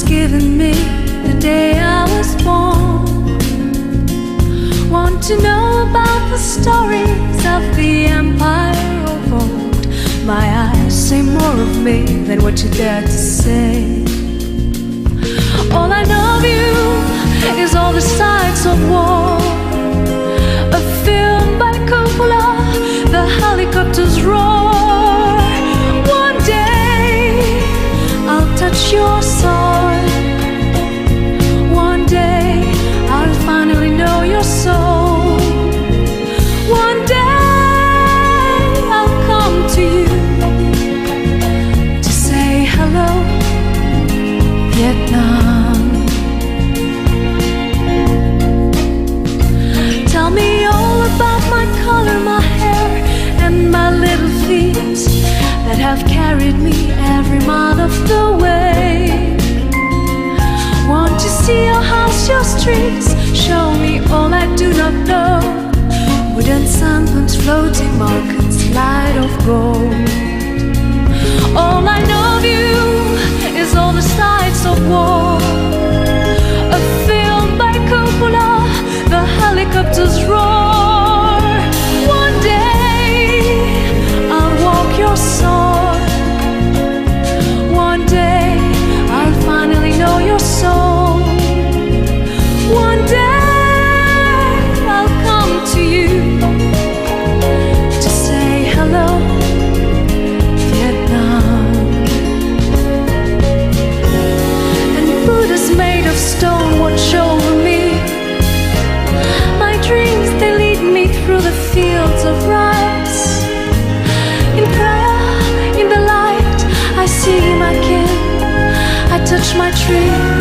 was given me the day I was born. Want to know about the stories of the empire of old. My eyes say more of me than what you dare to say. All I know of you is all the sights of war. A film by Coppola, the helicopters roar. One day I'll touch your soul. One day I'll finally know your soul. One day I'll come to you to say hello, Vietnam. Tell me all about my color, my hair, and my little feet that have carried me every mile of the way. Want to see your house, your streets, show me all I do not know. Wooden sampans, floating markets, light of gold. All I know of you is all the sights of war. A film by Coppola, the helicopters roar. One day I'll walk your soul. One day I'll finally know your soul. One day I'll come to you to say hello, Vietnam. And Buddhas made of stone watch over me. My dreams, they lead me through the fields of rice. In prayer, in the light, I see my kin. I touch my tree.